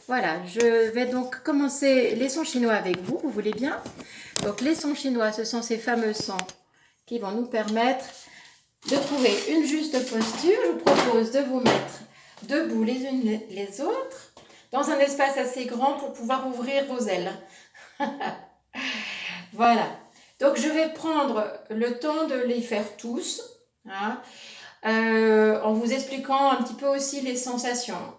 Voilà, je vais donc commencer les sons chinois avec vous, vous voulez bien? Donc les sons chinois, ce sont ces fameux sons qui vont nous permettre de trouver une juste posture. Je vous propose de vous mettre debout les unes les autres, dans un espace assez grand pour pouvoir ouvrir vos ailes. Voilà, donc je vais prendre le temps de les faire tous, hein, en vous expliquant un petit peu aussi les sensations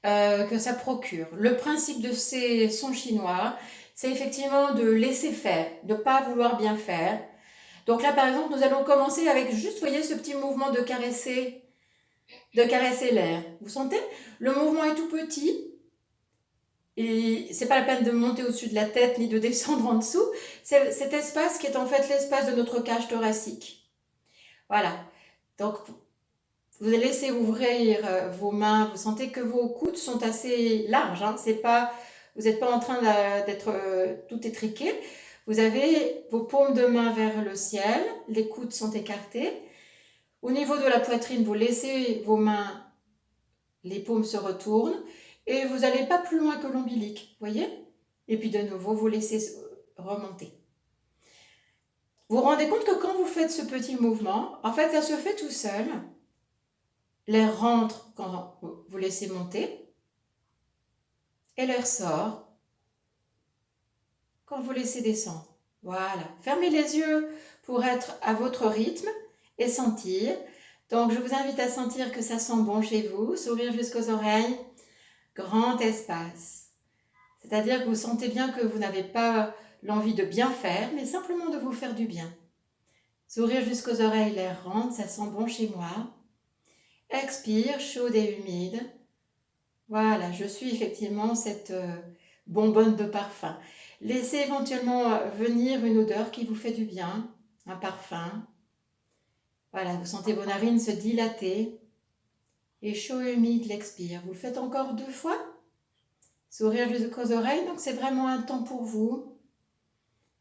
que ça procure. Le principe de ces sons chinois, c'est effectivement de laisser faire, de ne pas vouloir bien faire. Donc là, par exemple, nous allons commencer avec juste, vous voyez, ce petit mouvement de caresser l'air. Vous sentez? Le mouvement est tout petit et c'est pas la peine de monter au-dessus de la tête ni de descendre en dessous. C'est cet espace qui est en fait l'espace de notre cage thoracique. Voilà. Donc, vous laissez ouvrir vos mains, vous sentez que vos coudes sont assez larges, hein. Vous n'êtes pas en train d'être tout étriqué. Vous avez vos paumes de main vers le ciel, les coudes sont écartés. Au niveau de la poitrine, vous laissez vos mains, les paumes se retournent et vous n'allez pas plus loin que l'ombilic, voyez? Et puis de nouveau, vous laissez remonter. Vous vous rendez compte que quand vous faites ce petit mouvement, en fait, ça se fait tout seul. L'air rentre quand vous laissez monter et l'air sort quand vous laissez descendre. Voilà. Fermez les yeux pour être à votre rythme et sentir. Donc, je vous invite à sentir que ça sent bon chez vous. Sourire jusqu'aux oreilles. Grand espace. C'est-à-dire que vous sentez bien que vous n'avez pas l'envie de bien faire, mais simplement de vous faire du bien. Sourire jusqu'aux oreilles, l'air rentre, ça sent bon chez moi. Expire, chaude et humide. Voilà, je suis effectivement cette bonbonne de parfum. Laissez éventuellement venir une odeur qui vous fait du bien, un parfum. Voilà, vous sentez vos narines se dilater. Et chaud et humide, l'expire. Vous le faites encore 2 fois. Sourire jusqu'aux oreilles, donc c'est vraiment un temps pour vous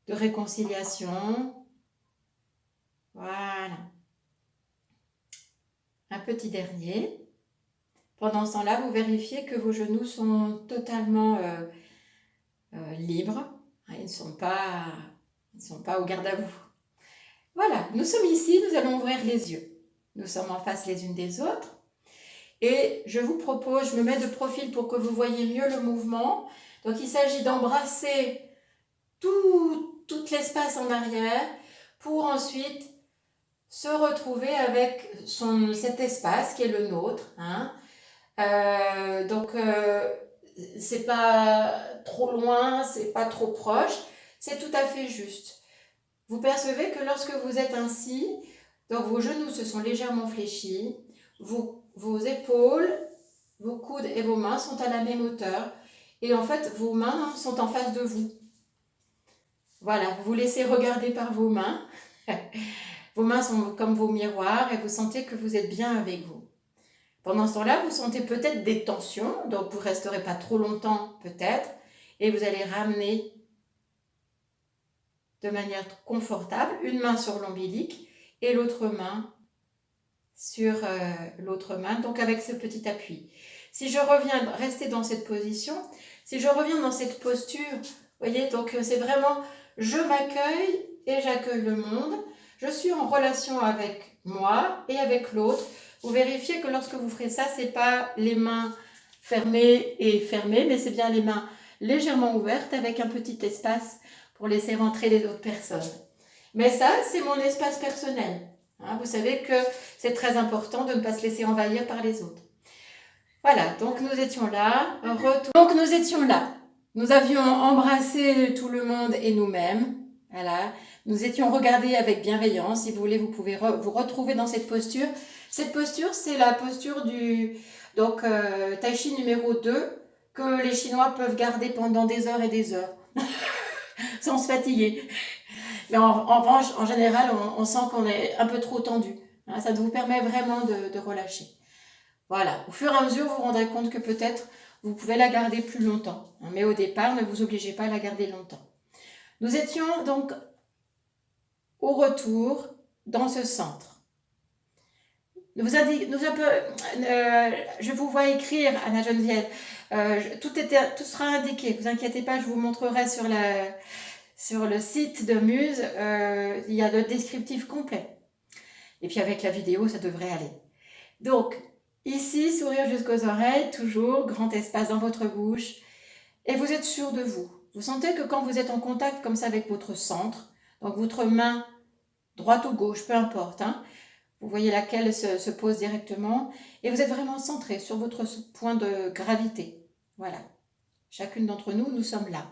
de réconciliation. Voilà. Un petit dernier. Pendant ce temps-là, vous vérifiez que vos genoux sont totalement libres. Ils ne sont pas au garde à vous. Voilà, nous sommes ici, nous allons ouvrir les yeux. Nous sommes en face les unes des autres. Et je vous propose, je me mets de profil pour que vous voyez mieux le mouvement. Donc il s'agit d'embrasser tout l'espace en arrière pour ensuite se retrouver avec cet espace qui est le nôtre. Hein. C'est pas trop loin, c'est pas trop proche, c'est tout à fait juste. Vous percevez que lorsque vous êtes ainsi, donc vos genoux se sont légèrement fléchis, vos épaules, vos coudes et vos mains sont à la même hauteur et en fait vos mains sont en face de vous. Voilà, vous vous laissez regarder par vos mains. Vos mains sont comme vos miroirs et vous sentez que vous êtes bien avec vous. Pendant ce temps-là, vous sentez peut-être des tensions, donc vous ne resterez pas trop longtemps peut-être, et vous allez ramener de manière confortable une main sur l'ombilic et l'autre main sur l'autre main, donc avec ce petit appui. Si je reviens, rester dans cette position, si je reviens dans cette posture, vous voyez, donc c'est vraiment je m'accueille et j'accueille le monde, je suis en relation avec moi et avec l'autre. Vous vérifiez que lorsque vous ferez ça, c'est pas les mains fermées et fermées, mais c'est bien les mains légèrement ouvertes avec un petit espace pour laisser rentrer les autres personnes. Mais ça, c'est mon espace personnel. Hein, vous savez que c'est très important de ne pas se laisser envahir par les autres. Voilà, donc nous étions là. Donc nous étions là. Nous avions embrassé tout le monde et nous-mêmes. Voilà. Nous étions regardés avec bienveillance. Si vous voulez, vous pouvez vous retrouver dans cette posture. Cette posture, c'est la posture du Tai Chi numéro 2 que les Chinois peuvent garder pendant des heures et des heures sans se fatiguer. Mais en revanche, en général, on sent qu'on est un peu trop tendu. Hein, ça vous permet vraiment de relâcher. Voilà, au fur et à mesure, vous vous rendrez compte que peut-être vous pouvez la garder plus longtemps. Hein, mais au départ, ne vous obligez pas à la garder longtemps. Nous étions donc au retour dans ce centre. je vous vois écrire, Anna Geneviève. Tout sera indiqué. Ne vous inquiétez pas, je vous montrerai sur le site de Muse. Il y a le descriptif complet. Et puis avec la vidéo, ça devrait aller. Donc, ici, sourire jusqu'aux oreilles, toujours, grand espace dans votre bouche. Et vous êtes sûr de vous. Vous sentez que quand vous êtes en contact comme ça avec votre centre, donc votre main droite ou gauche, peu importe, hein, vous voyez laquelle se pose directement, et vous êtes vraiment centré sur votre point de gravité. Voilà. Chacune d'entre nous, nous sommes là.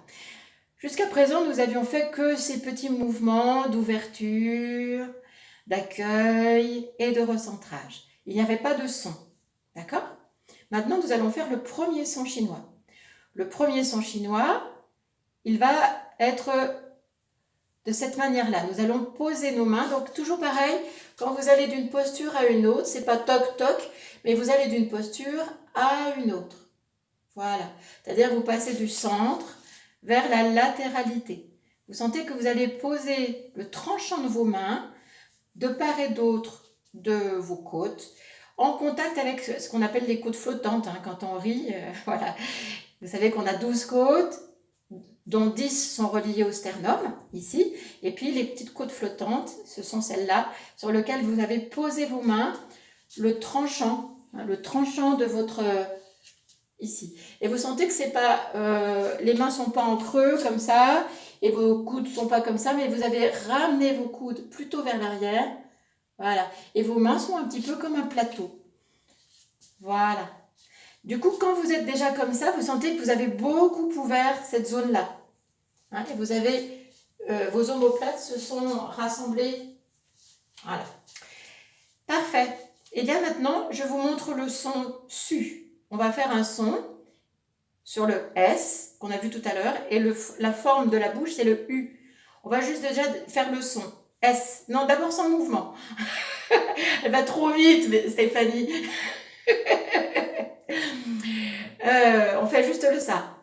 Jusqu'à présent, nous avions fait que ces petits mouvements d'ouverture, d'accueil et de recentrage. Il n'y avait pas de son. D'accord? Maintenant, nous allons faire le premier son chinois. Le premier son chinois, il va être de cette manière-là. Nous allons poser nos mains. Donc, toujours pareil, quand vous allez d'une posture à une autre, c'est pas toc-toc, mais vous allez d'une posture à une autre. Voilà. C'est-à-dire, vous passez du centre vers la latéralité. Vous sentez que vous allez poser le tranchant de vos mains de part et d'autre de vos côtes, en contact avec ce qu'on appelle les côtes flottantes, hein, quand on rit, voilà. Vous savez qu'on a 12 côtes, dont 10 sont reliées au sternum, ici, et puis les petites côtes flottantes, ce sont celles-là, sur lesquelles vous avez posé vos mains, le tranchant de votre... ici. Et vous sentez que c'est pas, les mains sont pas en creux comme ça, et vos coudes sont pas comme ça, mais vous avez ramené vos coudes plutôt vers l'arrière, voilà. Et vos mains sont un petit peu comme un plateau. Voilà. Du coup, quand vous êtes déjà comme ça, vous sentez que vous avez beaucoup ouvert cette zone-là. Hein, et vous avez, vos omoplates se sont rassemblées. Voilà. Parfait. Et bien maintenant, je vous montre le son SU. On va faire un son sur le S qu'on a vu tout à l'heure et la forme de la bouche, c'est le U. On va juste déjà faire le son. S. Non, d'abord sans mouvement. Elle va trop vite, Stéphanie. On fait juste le ça.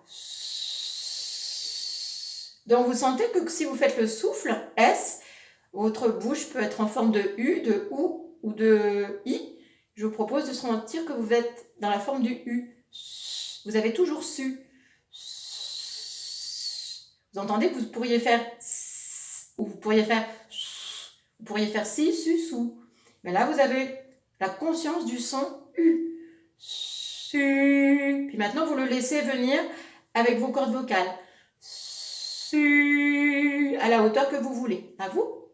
Donc vous sentez que si vous faites le souffle S, votre bouche peut être en forme de U, de OU ou de I. Je vous propose de sentir que vous êtes dans la forme du U. Vous avez toujours su. Vous entendez que vous pourriez faire ou vous pourriez faire si, su, sou. Mais là, vous avez la conscience du son U. Su. Puis maintenant, vous le laissez venir avec vos cordes vocales. Su. À la hauteur que vous voulez. À vous.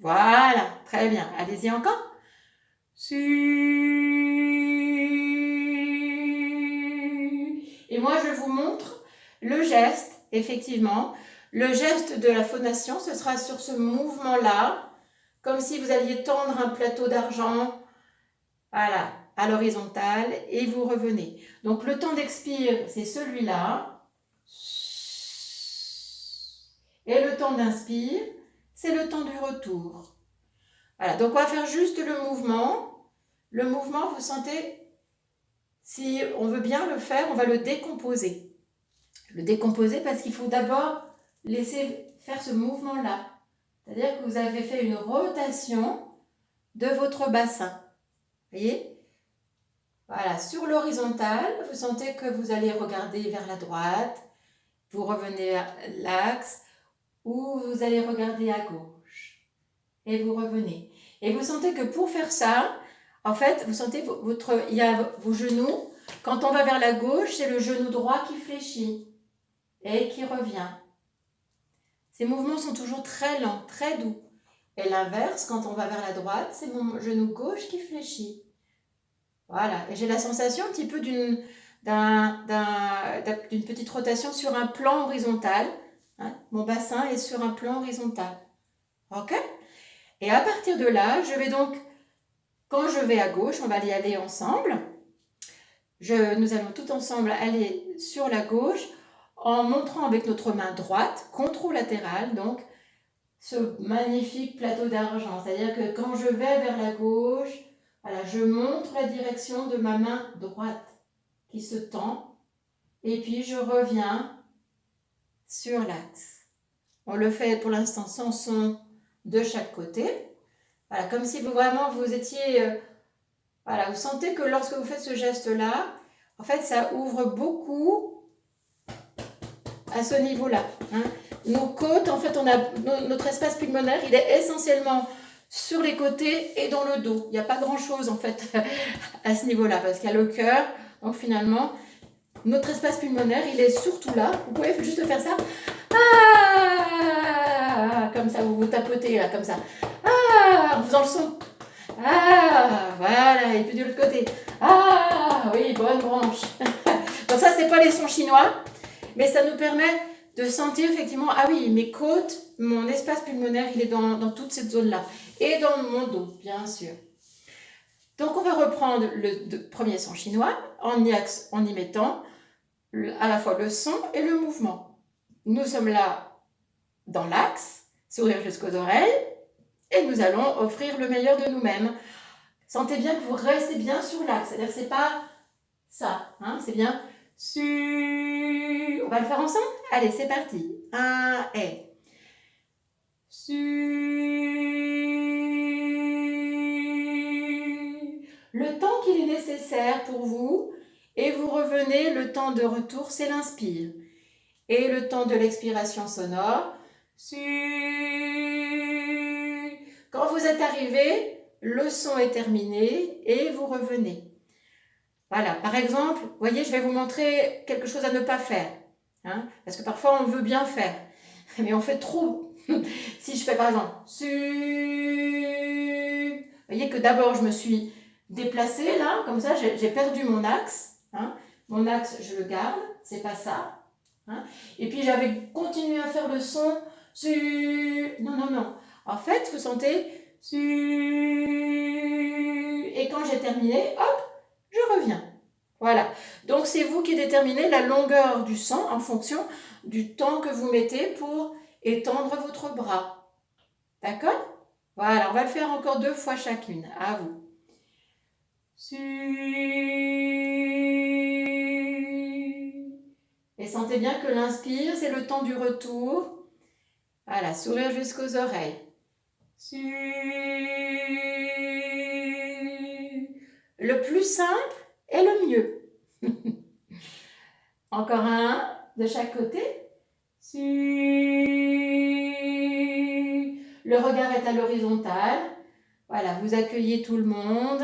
Voilà. Très bien. Allez-y encore. Su. Et moi, je vous montre le geste, effectivement. Le geste de la phonation, ce sera sur ce mouvement-là, comme si vous alliez tendre un plateau d'argent, voilà, à l'horizontale, et vous revenez. Donc le temps d'expire, c'est celui-là. Et le temps d'inspire, c'est le temps du retour. Voilà, donc on va faire juste le mouvement. Le mouvement, vous sentez, si on veut bien le faire, on va le décomposer. Le décomposer parce qu'il faut d'abord laisser faire ce mouvement-là. C'est-à-dire que vous avez fait une rotation de votre bassin. Vous voyez? Voilà, sur l'horizontale, vous sentez que vous allez regarder vers la droite, vous revenez à l'axe, ou vous allez regarder à gauche. Et vous revenez. Et vous sentez que pour faire ça, en fait, vous sentez il y a vos genoux. Quand on va vers la gauche, c'est le genou droit qui fléchit et qui revient. Ces mouvements sont toujours très lents, très doux. Et l'inverse, quand on va vers la droite, c'est mon genou gauche qui fléchit. Voilà. Et j'ai la sensation un petit peu d'une petite rotation sur un plan horizontal. Hein. Mon bassin est sur un plan horizontal. OK? Et à partir de là, je vais donc, quand je vais à gauche, on va y aller ensemble. Nous allons tout ensemble aller sur la gauche en montrant avec notre main droite, contralatéral, donc ce magnifique plateau d'argent. C'est-à-dire que quand je vais vers la gauche, voilà, je montre la direction de ma main droite qui se tend et puis je reviens sur l'axe. On le fait pour l'instant sans son de chaque côté. Voilà, comme si vous vraiment vous étiez... voilà, vous sentez que lorsque vous faites ce geste-là, en fait, ça ouvre beaucoup à ce niveau-là. Hein. Nos côtes, en fait, notre espace pulmonaire, il est essentiellement sur les côtés et dans le dos. Il n'y a pas grand-chose, en fait, à ce niveau-là, parce qu'il y a le cœur. Donc, finalement, notre espace pulmonaire, il est surtout là. Vous pouvez juste faire ça. Ah, comme ça, vous vous tapotez, là, comme ça. Ah, en faisant le son. Ah, voilà, et puis de l'autre côté. Ah, oui, bonne branche. Donc ça, c'est pas les sons chinois, mais ça nous permet de sentir effectivement, ah oui, mes côtes, mon espace pulmonaire, il est dans toute cette zone-là. Et dans mon dos, bien sûr. Donc on va reprendre le premier son chinois en y mettant à la fois le son et le mouvement. Nous sommes là dans l'axe, sourire jusqu'aux oreilles, et nous allons offrir le meilleur de nous-mêmes. Sentez bien que vous restez bien sur l'axe, c'est-à-dire que c'est pas ça, hein, c'est bien su. On va le faire ensemble? Allez, c'est parti. Un et. Su. Le temps qu'il est nécessaire pour vous, et vous revenez, le temps de retour, c'est l'inspire. Et le temps de l'expiration sonore. Su. Quand vous êtes arrivé, le son est terminé et vous revenez. Voilà, par exemple, vous voyez, je vais vous montrer quelque chose à ne pas faire. Hein, parce que parfois, on veut bien faire, mais on fait trop. Si je fais par exemple su, vous voyez que d'abord, je me suis déplacée là, comme ça, j'ai perdu mon axe. Hein, mon axe, je le garde, c'est pas ça. Hein, et puis, j'avais continué à faire le son su. Non, non, non. En fait, vous sentez su. Et quand j'ai terminé, hop, je reviens. Voilà. Donc, c'est vous qui déterminez la longueur du son en fonction du temps que vous mettez pour étendre votre bras. D'accord? Voilà, on va le faire encore 2 fois chacune. À vous. Su. Et sentez bien que l'inspire, c'est le temps du retour. Voilà, sourire jusqu'aux oreilles. Su. Le plus simple est le mieux. Encore un de chaque côté. Su. Le regard est à l'horizontale. Voilà, vous accueillez tout le monde.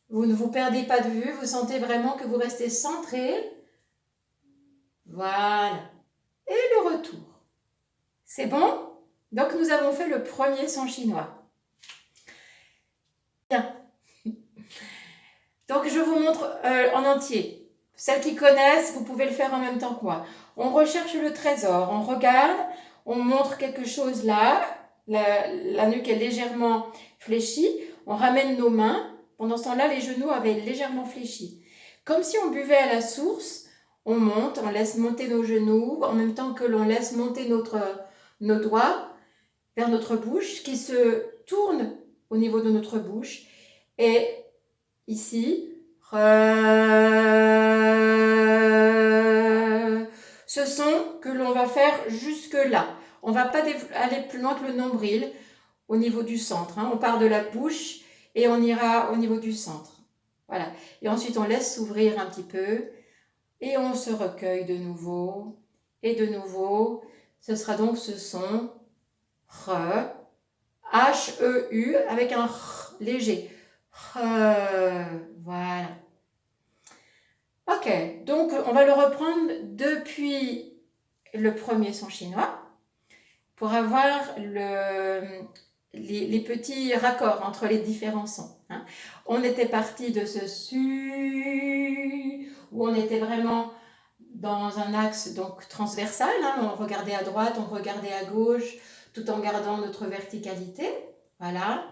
Vous ne vous perdez pas de vue. Vous sentez vraiment que vous restez centré. Voilà. Et le retour. C'est bon? Donc, nous avons fait le premier son chinois. Bien. Donc, je vous montre en entier. Celles qui connaissent, vous pouvez le faire en même temps que moi. On recherche le trésor, on regarde, on montre quelque chose là, la nuque est légèrement fléchie, on ramène nos mains. Pendant ce temps-là, les genoux avaient légèrement fléchi. Comme si on buvait à la source, on monte, on laisse monter nos genoux, en même temps que l'on laisse monter nos doigts vers notre bouche, qui se tourne au niveau de notre bouche. Et ici, ce son que l'on va faire jusque là. On ne va pas aller plus loin que le nombril au niveau du centre. Hein. On part de la bouche et on ira au niveau du centre. Voilà. Et ensuite, on laisse s'ouvrir un petit peu et on se recueille de nouveau. Et de nouveau, ce sera donc ce son H, H-E-U, avec un R léger. Voilà. Ok, donc on va le reprendre depuis le premier son chinois pour avoir les petits raccords entre les différents sons. Hein. On était parti de ce su, où on était vraiment dans un axe donc transversal, hein. On regardait à droite, on regardait à gauche, tout en gardant notre verticalité. Voilà.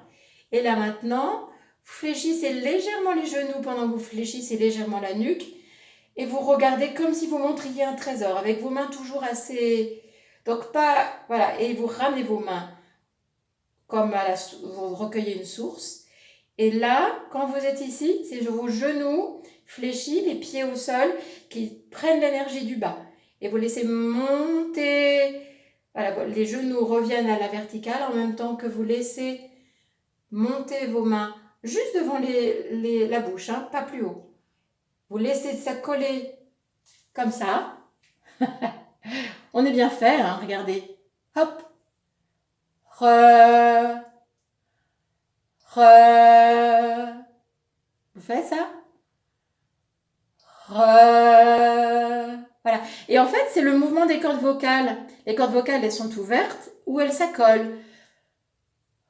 Et là maintenant, fléchissez légèrement les genoux pendant que vous fléchissez légèrement la nuque. Et vous regardez comme si vous montriez un trésor, avec vos mains toujours assez... Donc pas... Voilà, et vous ramenez vos mains comme vous recueillez une source. Et là, quand vous êtes ici, c'est vos genoux fléchis, les pieds au sol, qui prennent l'énergie du bas. Et vous laissez monter Voilà, les genoux reviennent à la verticale en même temps que vous laissez monter vos mains juste devant la bouche, hein, pas plus haut. Vous laissez ça coller comme ça. On est bien fait, hein, regardez. Hop. Re. Re. Vous faites ça? Re. Voilà. Et en fait, c'est le mouvement des cordes vocales. Les cordes vocales, elles sont ouvertes ou elles s'accolent.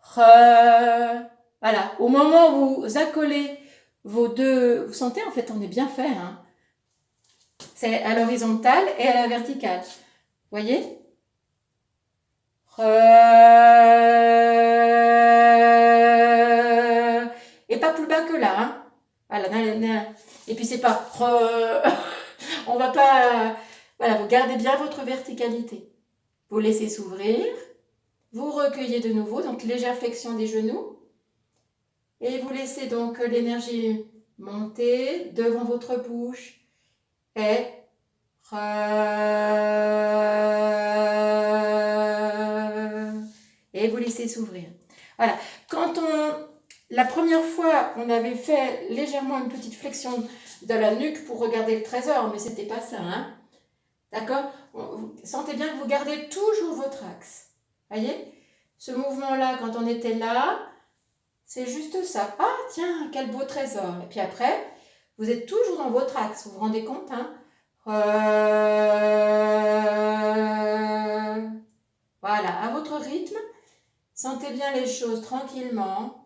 Re. Voilà. Au moment où vous accolez vos deux... Vous sentez, en fait, on est bien fait. Hein. C'est à l'horizontale et à la verticale. Vous voyez? Re. Et pas plus bas que là. Hein. Voilà. Et puis c'est pas... Re. On va pas... Voilà, vous gardez bien votre verticalité. Vous laissez s'ouvrir. Vous recueillez de nouveau, donc légère flexion des genoux. Et vous laissez donc l'énergie monter devant votre bouche. Et vous laissez s'ouvrir. Voilà. La première fois, on avait fait légèrement une petite flexion de la nuque pour regarder le trésor, mais c'était pas ça, hein. D'accord? Sentez bien que vous gardez toujours votre axe. Voyez? Ce mouvement-là, quand on était là, c'est juste ça. Ah, tiens, quel beau trésor. Et puis après, vous êtes toujours dans votre axe. Vous vous rendez compte, hein? Voilà, à votre rythme, sentez bien les choses tranquillement.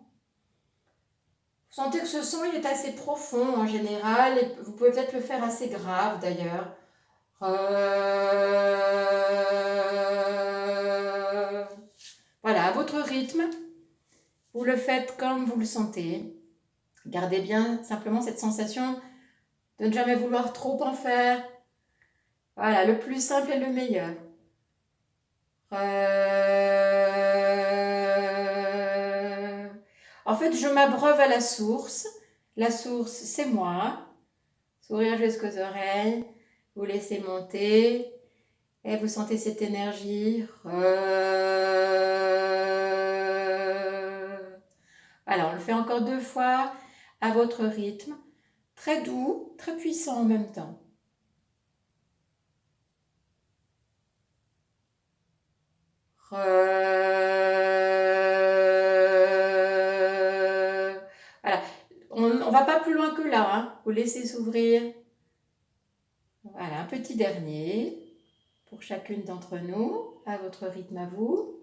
Vous sentez que ce son, il est assez profond en général. Et vous pouvez peut-être le faire assez grave d'ailleurs. Voilà, à votre rythme, vous le faites comme vous le sentez. Gardez bien simplement cette sensation de ne jamais vouloir trop en faire. Voilà, le plus simple est le meilleur. En fait, je m'abreuve à la source. La source, c'est moi. Sourire jusqu'aux oreilles. Vous laissez monter. Et vous sentez cette énergie. Voilà, on le fait encore 2 fois à votre rythme. Très doux, très puissant en même temps. Voilà, on ne va pas plus loin que là, hein. Vous laissez s'ouvrir. Voilà, un petit dernier pour chacune d'entre nous, à votre rythme à vous.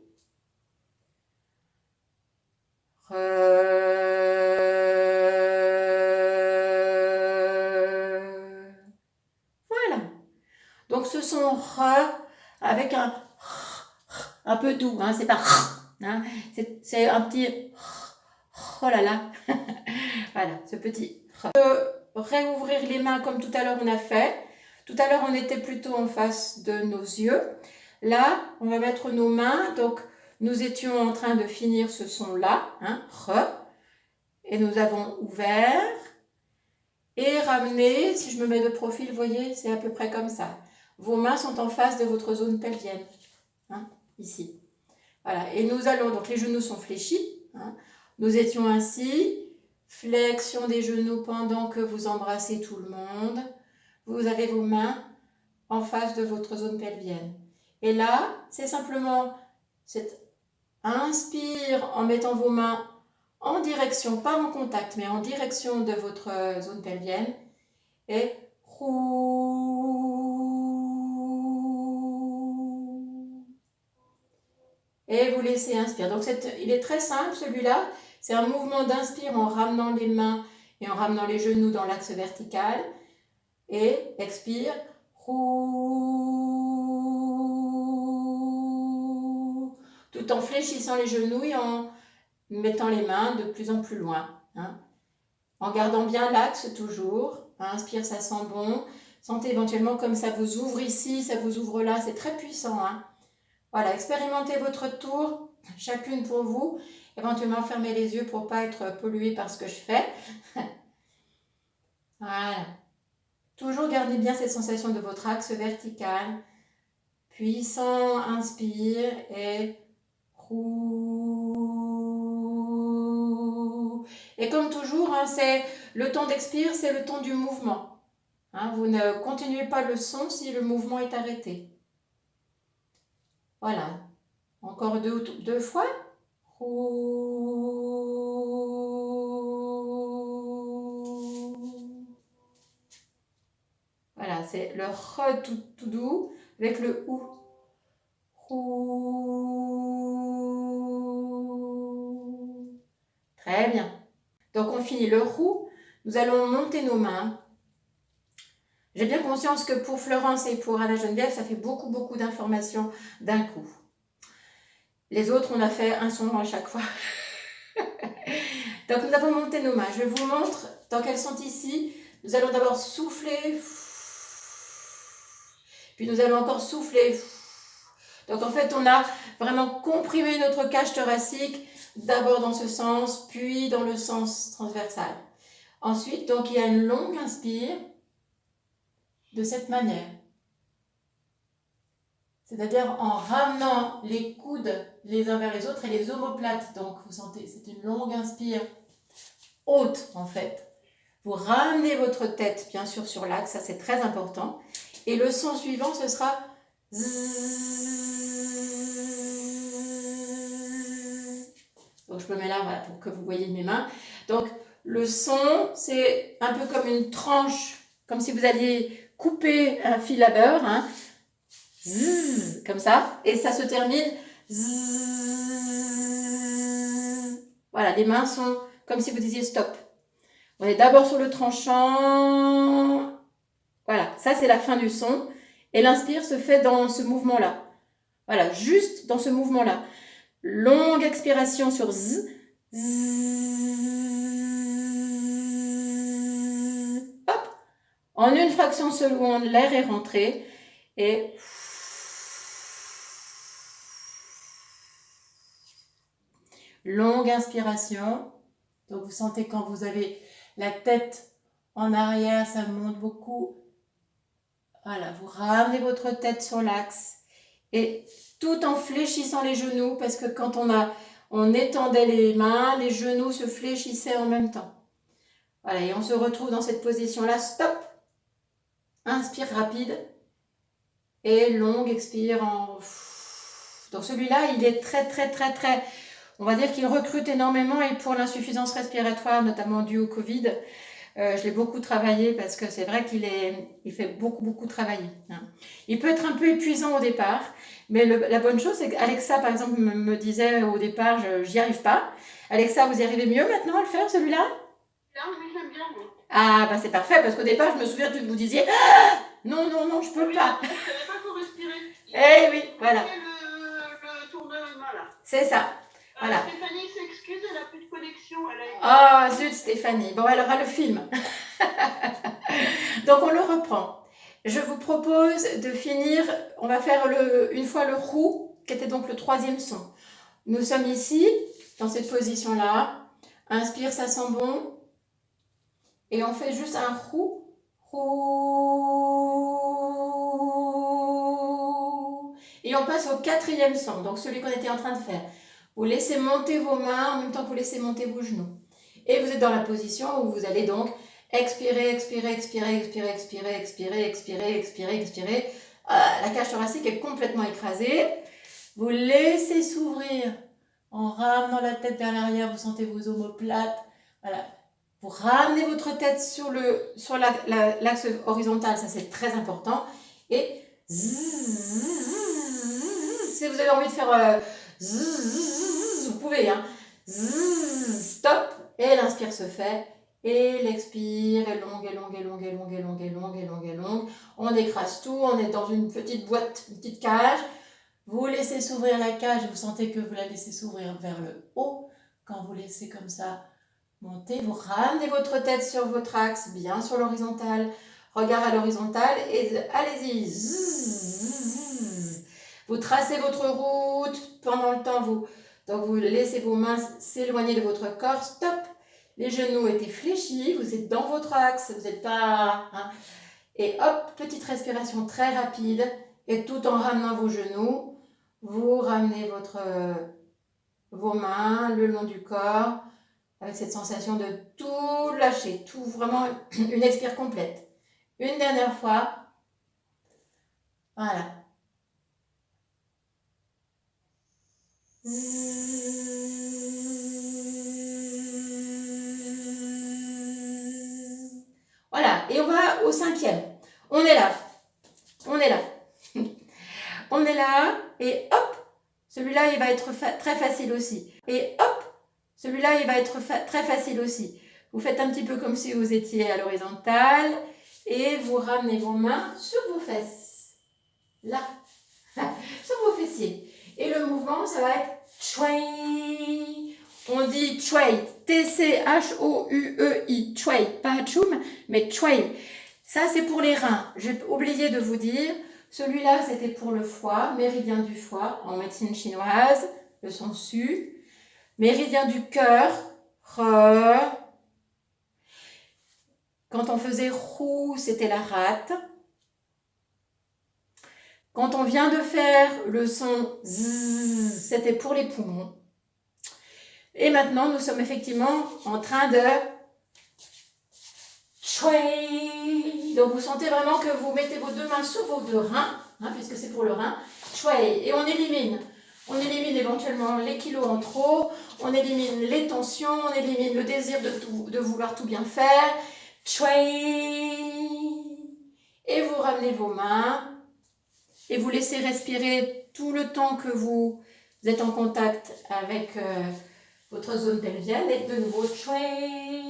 Voilà. Donc ce son avec un peu doux, hein, c'est pas hein, c'est un petit oh là là. Voilà, ce petit réouvrir les mains comme tout à l'heure on a fait. Tout à l'heure on était plutôt en face de nos yeux. Là, on va mettre nos mains, donc nous étions en train de finir ce son-là, hein, et nous avons ouvert et ramené. Si je me mets de profil, vous voyez, c'est à peu près comme ça. Vos mains sont en face de votre zone pelvienne, hein, ici. Voilà, et nous allons, donc les genoux sont fléchis, hein, nous étions ainsi, flexion des genoux pendant que vous embrassez tout le monde. Vous avez vos mains en face de votre zone pelvienne. Et là, c'est simplement cette inspire en mettant vos mains en direction, pas en contact, mais en direction de votre zone pelvienne. Et vous laissez inspirer. Donc il est très simple celui-là. C'est un mouvement d'inspire en ramenant les mains et en ramenant les genoux dans l'axe vertical. Et expire. Tout en fléchissant les genoux et en mettant les mains de plus en plus loin. Hein. En gardant bien l'axe toujours. Inspire, ça sent bon. Sentez éventuellement comme ça vous ouvre ici, ça vous ouvre là. C'est très puissant. Hein. Voilà, expérimentez votre tour, chacune pour vous. Éventuellement, fermez les yeux pour ne pas être pollué par ce que je fais. Voilà. Toujours gardez bien cette sensation de votre axe vertical. Puissant, inspire et roux. Et comme toujours, hein, c'est le temps d'expire, c'est le temps du mouvement. Hein, vous ne continuez pas le son si le mouvement est arrêté. Voilà. Encore deux fois. Voilà, c'est le re tout doux avec le ou. Très bien. Donc on finit le roux. Nous allons monter nos mains. J'ai bien conscience que pour Florence et pour Anna Geneviève, ça fait beaucoup d'informations d'un coup. Les autres, on a fait un son à chaque fois. Donc nous avons monté nos mains. Je vous montre, tant qu'elles sont ici, nous allons d'abord souffler. Puis nous allons encore souffler. Donc en fait, on a vraiment comprimé notre cage thoracique, d'abord dans ce sens, puis dans le sens transversal. Ensuite, donc il y a une longue inspire de cette manière. C'est-à-dire en ramenant les coudes les uns vers les autres et les omoplates. Donc vous sentez, c'est une longue inspire haute en fait. Vous ramenez votre tête bien sûr sur l'axe, ça c'est très important. Et le son suivant, ce sera zzz. Donc je me mets là voilà, pour que vous voyez mes mains. Donc le son, c'est un peu comme une tranche, comme si vous alliez couper un fil à beurre, hein. Zzz, comme ça, et ça se termine zzz. Voilà, les mains sont comme si vous disiez stop. On est d'abord sur le tranchant. Voilà, ça c'est la fin du son. Et l'inspire se fait dans ce mouvement-là. Voilà, juste dans ce mouvement-là. Longue expiration sur z. Hop. En une fraction de seconde, l'air est rentré. Et longue inspiration. Donc vous sentez quand vous avez la tête en arrière, ça monte beaucoup. Voilà, vous ramenez votre tête sur l'axe et tout en fléchissant les genoux parce que quand on étendait les mains, les genoux se fléchissaient en même temps. Voilà, et on se retrouve dans cette position-là. Stop. Inspire rapide et longue expire en... Donc celui-là, il est très, on va dire qu'il recrute énormément et pour l'insuffisance respiratoire, notamment due au Covid, je l'ai beaucoup travaillé parce que c'est vrai qu'il fait beaucoup travailler. Hein. Il peut être un peu épuisant au départ, mais la bonne chose, c'est qu'Alexa, par exemple, me disait au départ, j'y arrive pas. Alexa, vous y arrivez mieux maintenant à le faire, celui-là? Non, oui, j'aime bien. Oui. Ah, bah c'est parfait, parce qu'au départ, je me souviens que vous disiez ah, non, je peux pas. Je ne savais pas faut respirer. Eh oui, voilà. Le tour de main, là. C'est ça. Voilà. Stéphanie s'excuse, elle n'a plus de connexion. Ah, zut, Stéphanie. Bon, elle aura le film. Donc, on le reprend. Je vous propose de finir, on va faire une fois le roux, qui était donc le troisième son. Nous sommes ici, dans cette position-là. Inspire, ça sent bon. Et on fait juste un roux. Roux. Et on passe au quatrième son, donc celui qu'on était en train de faire. Vous laissez monter vos mains en même temps que vous laissez monter vos genoux. Et vous êtes dans la position où vous allez donc expirer, expirer, expirer, expirer, expirer, expirer, expirer, expirer, expirer. La cage thoracique est complètement écrasée. Vous laissez s'ouvrir en ramenant la tête vers l'arrière. Vous sentez vos omoplates. Voilà. Vous ramenez votre tête sur l'axe horizontal. Ça, c'est très important. Et si vous avez envie de faire vous pouvez. Hein. Stop. Et l'inspire se fait. Et l'expire est longue, et longue, et longue, et longue, et longue, et longue, et longue, et longue. On écrase tout, on est dans une petite boîte, une petite cage. Vous laissez s'ouvrir la cage, vous sentez que vous la laissez s'ouvrir vers le haut. Quand vous laissez comme ça monter, vous ramenez votre tête sur votre axe, bien sur l'horizontale. Regard à l'horizontale et allez-y. Vous tracez votre route pendant le temps. Donc vous laissez vos mains s'éloigner de votre corps. Stop. Les genoux étaient fléchis, vous êtes dans votre axe, vous n'êtes pas... Hein. Et hop, petite respiration très rapide. Et tout en ramenant vos genoux, vous ramenez vos mains le long du corps avec cette sensation de tout lâcher, tout vraiment une expire complète. Une dernière fois. Voilà. Voilà, et on va au 5e. On est là. On est là. On est là, et hop, celui-là, il va être très facile aussi. Et hop, celui-là, il va être très facile aussi. Vous faites un petit peu comme si vous étiez à l'horizontale, et vous ramenez vos mains sur vos fesses. Là, sur vos fessiers. Et le mouvement, ça va être chouai. On dit chouai, T-C-H-O-U-E-I, chouai, pas choum, mais chouai. Ça, c'est pour les reins. J'ai oublié de vous dire, celui-là, c'était pour le foie, méridien du foie, en médecine chinoise, le son su. Méridien du cœur, re. Quand on faisait roux, c'était la rate. Quand on vient de faire le son zzz, c'était pour les poumons. Et maintenant, nous sommes effectivement en train de chouai. Donc, vous sentez vraiment que vous mettez vos deux mains sur vos deux reins, puisque c'est pour le rein. Chouai. Et on élimine. On élimine éventuellement les kilos en trop. On élimine les tensions. On élimine le désir de vouloir tout bien faire. Chouai. Et vous ramenez vos mains. Et vous laissez respirer tout le temps que vous êtes en contact avec votre zone pelvienne. Et de nouveau, chouai.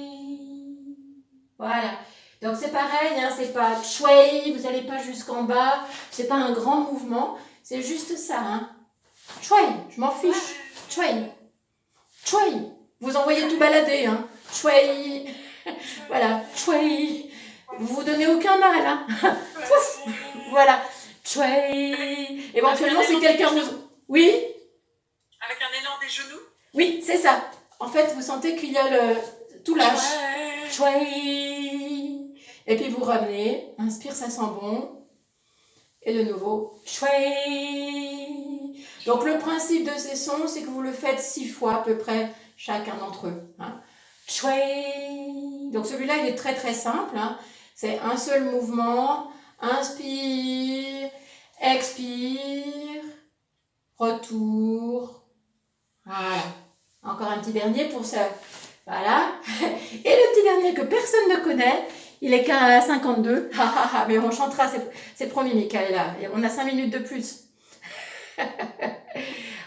Voilà. Donc c'est pareil, c'est pas chouai, vous n'allez pas jusqu'en bas. C'est pas un grand mouvement. C'est juste ça. Chouai, je m'en fiche. Chouai. Chouai. Vous envoyez tout balader. Chouai. Voilà. Chouai. Vous vous donnez aucun mal. Pouf. Voilà. Chouai. Éventuellement, si quelqu'un vous... Oui. Avec un élan des genoux. Oui, c'est ça. En fait, vous sentez qu'il y a tout lâche. Chouai. Et puis vous ramenez. Inspire, ça sent bon. Et de nouveau. Chouai. Donc le principe de ces sons, c'est que vous le faites 6 fois à peu près chacun d'entre eux. Chouai. Donc celui-là, il est très très simple. C'est un seul mouvement. Inspire, expire, retour. Voilà. Encore un petit dernier pour ça. Voilà. Et le petit dernier que personne ne connaît, il est qu'à 52. Mais on chantera, c'est promis, Michaela. On a 5 minutes de plus.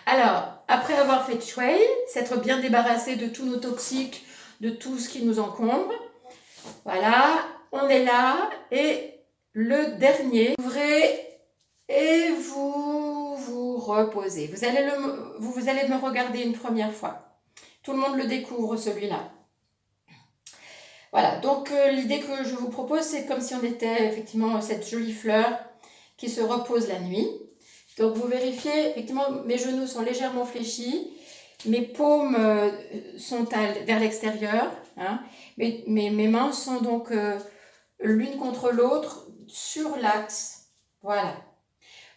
Alors, après avoir fait chouai, s'être bien débarrassé de tous nos toxiques, de tout ce qui nous encombre. Voilà, on est là. Et le dernier, ouvrez et vous reposez. Vous allez me regarder une première fois. Tout le monde le découvre, celui-là. Voilà, donc l'idée que je vous propose, c'est comme si on était effectivement cette jolie fleur qui se repose la nuit. Donc vous vérifiez, effectivement, mes genoux sont légèrement fléchis, mes paumes sont vers l'extérieur, mes mains sont donc l'une contre l'autre sur l'axe. Voilà.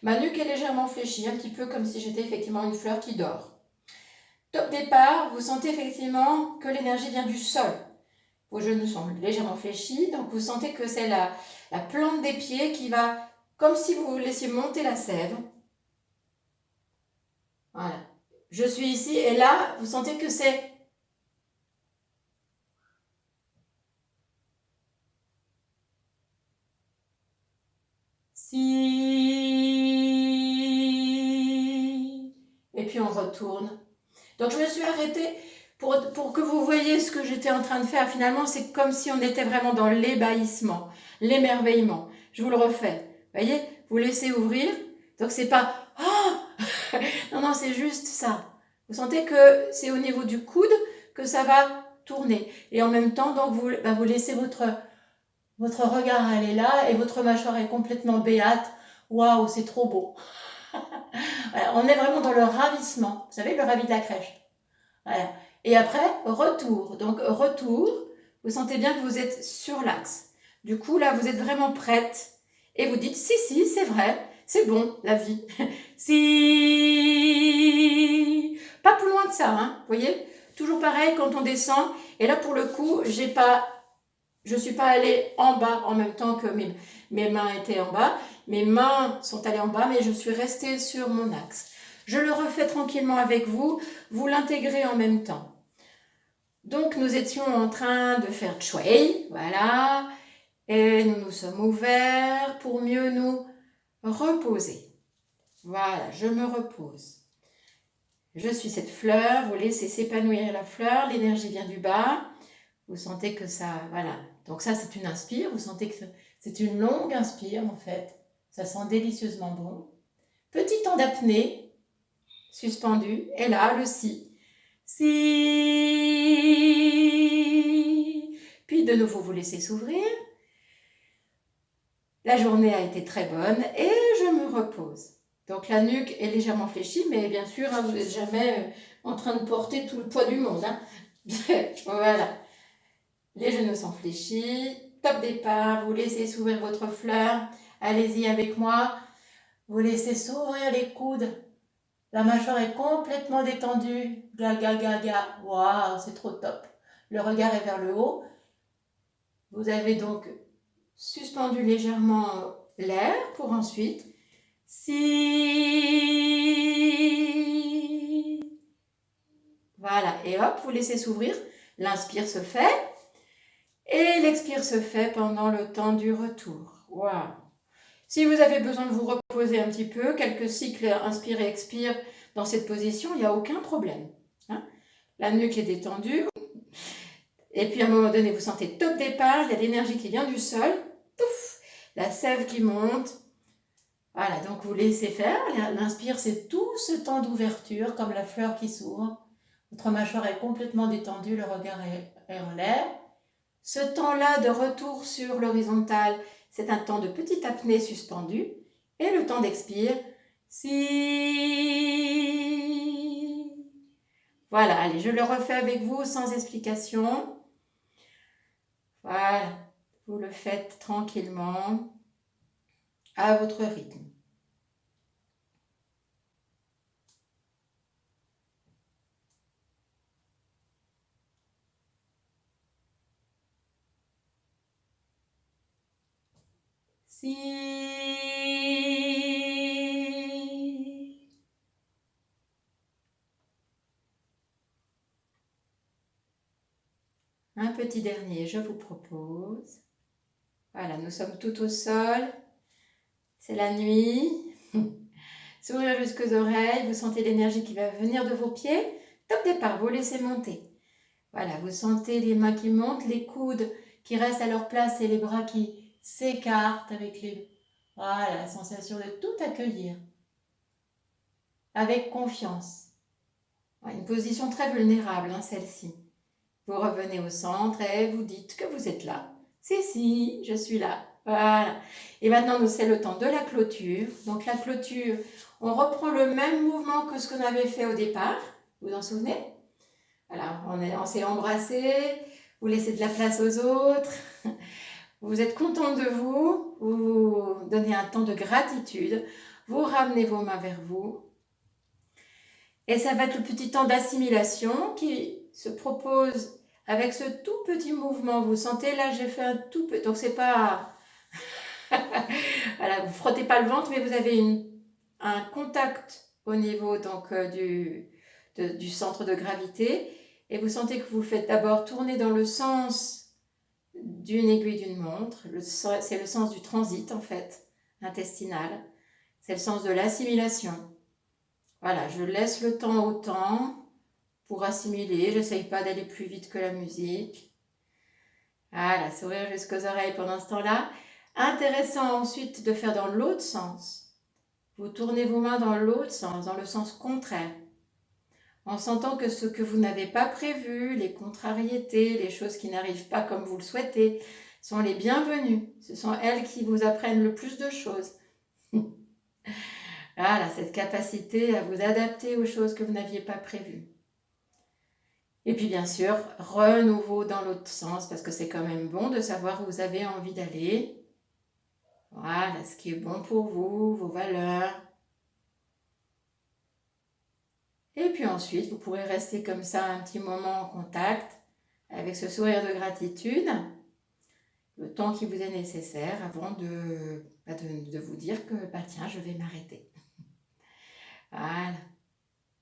Ma nuque est légèrement fléchie, un petit peu comme si j'étais effectivement une fleur qui dort. Top départ, vous sentez effectivement que l'énergie vient du sol. Vos genoux sont légèrement fléchis, donc vous sentez que c'est la plante des pieds qui va, comme si vous laissiez monter la sève. Voilà. Je suis ici et là, vous sentez que c'est... Si... Et puis on retourne. Donc je me suis arrêtée pour que vous voyez ce que j'étais en train de faire. Finalement, c'est comme si on était vraiment dans l'ébahissement, l'émerveillement. Je vous le refais. Vous voyez, vous laissez ouvrir. Donc c'est pas... Oh non, c'est juste ça. Vous sentez que c'est au niveau du coude que ça va tourner. Et en même temps, donc vous laissez votre regard aller là et votre mâchoire est complètement béate. Waouh, c'est trop beau. Voilà, on est vraiment dans le ravissement. Vous savez, le ravi de la crèche. Voilà. Et après, retour. Donc, retour. Vous sentez bien que vous êtes sur l'axe. Du coup, là, vous êtes vraiment prête. Et vous dites, si, c'est vrai. c'est bon, la vie. Si, pas plus loin de ça, hein, vous voyez? Toujours pareil quand on descend. Et là, pour le coup, je ne suis pas allée en bas en même temps que mes mains étaient en bas. Mes mains sont allées en bas, mais je suis restée sur mon axe. Je le refais tranquillement avec vous. Vous l'intégrez en même temps. Donc, nous étions en train de faire Chwei, voilà. Et nous nous sommes ouverts pour mieux nous reposer. Voilà, je me repose. Je suis cette fleur, vous laissez s'épanouir la fleur, l'énergie vient du bas. Vous sentez que ça, voilà. Donc ça, c'est une inspire, vous sentez que c'est une longue inspire en fait. Ça sent délicieusement bon. Petit temps d'apnée, suspendu, et là, le si. Si. Puis de nouveau, vous laissez s'ouvrir. La journée a été très bonne et je me repose. Donc la nuque est légèrement fléchie, mais bien sûr, hein, vous n'êtes jamais en train de porter tout le poids du monde. Hein. Voilà. Les genoux sont fléchis. Top départ. Vous laissez s'ouvrir votre fleur. Allez-y avec moi. Vous laissez s'ouvrir les coudes. La mâchoire est complètement détendue. Gaga, gaga. Waouh, c'est trop top. Le regard est vers le haut. Vous avez donc suspendu légèrement l'air pour ensuite si. Voilà, et hop, vous laissez s'ouvrir. L'inspire se fait et l'expire se fait pendant le temps du retour. Waouh. Si vous avez besoin de vous reposer un petit peu, quelques cycles inspire et expire dans cette position, il n'y a aucun problème. Hein, la nuque est détendue. Et puis à un moment donné, vous sentez top départ, il y a l'énergie qui vient du sol. Touf, la sève qui monte. Voilà, donc vous laissez faire. L'inspire, c'est tout ce temps d'ouverture, comme la fleur qui s'ouvre. Votre mâchoire est complètement détendue, le regard est en l'air. Ce temps-là de retour sur l'horizontale, c'est un temps de petite apnée suspendue. Et le temps d'expire, si. Voilà, allez, je le refais avec vous sans explication. Voilà, vous le faites tranquillement, à votre rythme. Si. Un petit dernier, je vous propose. Voilà, nous sommes tout au sol. C'est la nuit. Sourire jusqu'aux oreilles. Vous sentez l'énergie qui va venir de vos pieds. Top départ, vous laissez monter. Voilà, vous sentez les mains qui montent, les coudes qui restent à leur place et les bras qui s'écartent avec les... Voilà, la sensation de tout accueillir. Avec confiance. Une position très vulnérable, hein, celle-ci. Vous revenez au centre et vous dites que vous êtes là. Si, je suis là. Voilà. Et maintenant, c'est le temps de la clôture. Donc la clôture, on reprend le même mouvement que ce qu'on avait fait au départ. Vous vous en souvenez? Voilà, on s'est embrassé. Vous laissez de la place aux autres. Vous êtes content de vous. Vous donnez un temps de gratitude. Vous ramenez vos mains vers vous. Et ça va être le petit temps d'assimilation qui se propose avec ce tout petit mouvement. Vous sentez là, j'ai fait un tout petit... Donc c'est pas... voilà, vous frottez pas le ventre, mais vous avez un contact au niveau donc, du centre de gravité. Et vous sentez que vous le faites d'abord tourner dans le sens d'une aiguille d'une montre. C'est le sens du transit en fait, intestinal. C'est le sens de l'assimilation. Voilà, je laisse le temps au temps pour assimiler. J'essaye pas d'aller plus vite que la musique. Voilà, sourire jusqu'aux oreilles pendant ce temps-là. Intéressant ensuite de faire dans l'autre sens. Vous tournez vos mains dans l'autre sens, dans le sens contraire. En sentant que ce que vous n'avez pas prévu, les contrariétés, les choses qui n'arrivent pas comme vous le souhaitez, sont les bienvenues. Ce sont elles qui vous apprennent le plus de choses. Voilà, cette capacité à vous adapter aux choses que vous n'aviez pas prévues. Et puis bien sûr, renouveau dans l'autre sens, parce que c'est quand même bon de savoir où vous avez envie d'aller. Voilà, ce qui est bon pour vous, vos valeurs. Et puis ensuite, vous pourrez rester comme ça un petit moment en contact avec ce sourire de gratitude, le temps qui vous est nécessaire avant de vous dire que, tiens, je vais m'arrêter. Voilà,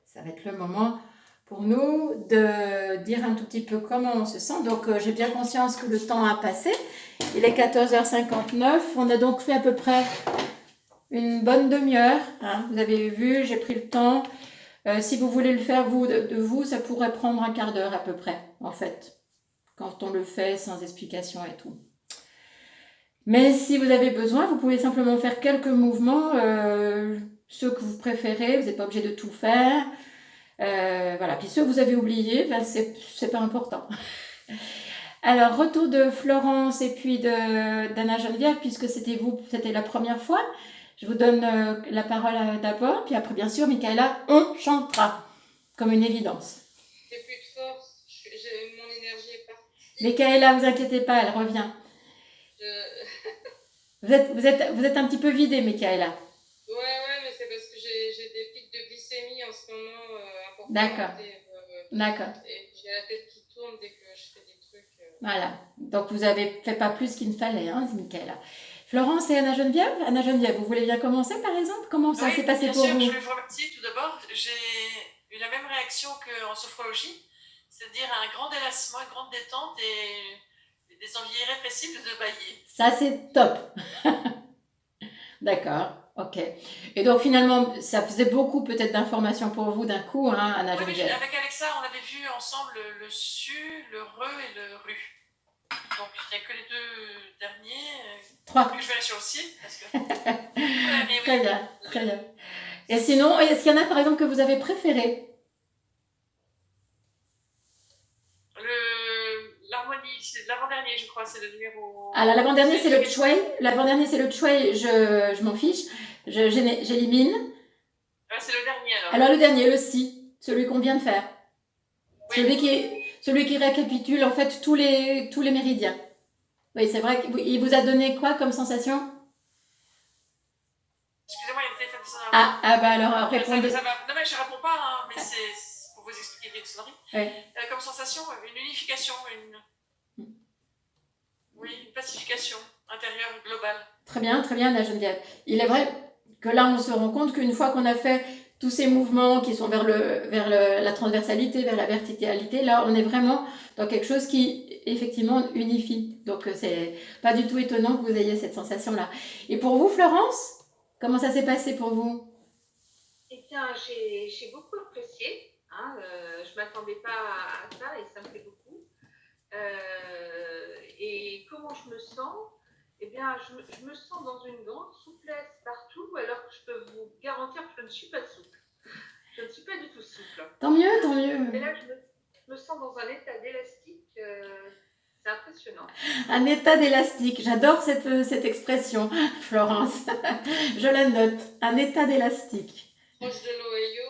ça va être le moment pour nous de dire un tout petit peu comment on se sent. Donc, j'ai bien conscience que le temps a passé. Il est 14h59. On a donc fait à peu près une bonne demi-heure. Hein. Vous avez vu, j'ai pris le temps. Si vous voulez le faire de vous, ça pourrait prendre un quart d'heure à peu près, en fait, quand on le fait sans explication et tout. Mais si vous avez besoin, vous pouvez simplement faire quelques mouvements, ceux que vous préférez, vous n'êtes pas obligé de tout faire. Voilà, puis ceux que vous avez oubliés, ben c'est pas important. Alors, retour de Florence et puis d'Anna Geneviève, puisque c'était la première fois. Je vous donne la parole d'abord, puis après, bien sûr, Michaela, on chantera, comme une évidence. J'ai plus de force, mon énergie est partie. Michaela, vous inquiétez pas, elle revient. Vous êtes un petit peu vidée, Michaela. Ouais, mais c'est parce que j'ai des pics de glycémie en ce moment importants. D'accord. D'accord. Et j'ai la tête qui tourne dès que je fais des trucs. Voilà. Donc, vous avez fait pas plus qu'il ne fallait, hein, Michaela. Florence et Anna Geneviève. Anna Geneviève, vous voulez bien commencer, par exemple? Comment ça s'est passé pour vous? Bien sûr, je vais vous remercier tout d'abord. J'ai eu la même réaction qu'en sophrologie, c'est-à-dire un grand délassement, une grande détente et des envies irrépressibles de bailler. Ça, c'est top. D'accord, ok. Et donc, finalement, ça faisait beaucoup peut-être d'informations pour vous d'un coup, hein, Anna Geneviève. Avec Alexa, on avait vu ensemble le su, le re et le ru. Donc, il n'y a que les deux derniers. 3. Que je vais sur le site. Parce que... Très bien, très bien. Et sinon, est-ce qu'il y en a par exemple que vous avez préféré? L'harmonie, c'est l'avant-dernier, je crois, c'est le numéro. Alors, l'avant-dernier, c'est le Chwei. L'avant-dernier, c'est le Chwei, je m'en fiche. J'élimine. C'est le dernier alors. Alors, le dernier, le Si, celui qu'on vient de faire. Oui. Celui qui récapitule en fait tous les méridiens. Oui, c'est vrai qu'il vous a donné quoi comme sensation? Excusez-moi, il y a le téléphone qui sonne. Bah alors répondez. Ça va. Non, mais je ne réponds pas, hein, mais c'est pour vous expliquer les sonneries. Oui. Comme sensation, une unification, une pacification intérieure globale. Très bien, la Geneviève. Il est vrai que là, on se rend compte qu'une fois qu'on a fait tous ces mouvements qui sont vers la transversalité, vers la verticalité, là, on est vraiment dans quelque chose qui, effectivement, unifie. Donc, c'est pas du tout étonnant que vous ayez cette sensation-là. Et pour vous, Florence, comment ça s'est passé pour vous? Eh bien, j'ai beaucoup apprécié. Hein, je ne m'attendais pas à ça et ça me plaît beaucoup. Et comment je me sens? Eh bien, je me sens dans une grande souplesse partout, alors que je peux vous garantir que je ne suis pas souple. Je ne suis pas du tout souple. Tant mieux, tant mieux. Et là, je me sens dans un état d'élastique. C'est impressionnant. Un état d'élastique. J'adore cette expression, Florence. Je la note. Un état d'élastique. Proche de l'Ohio,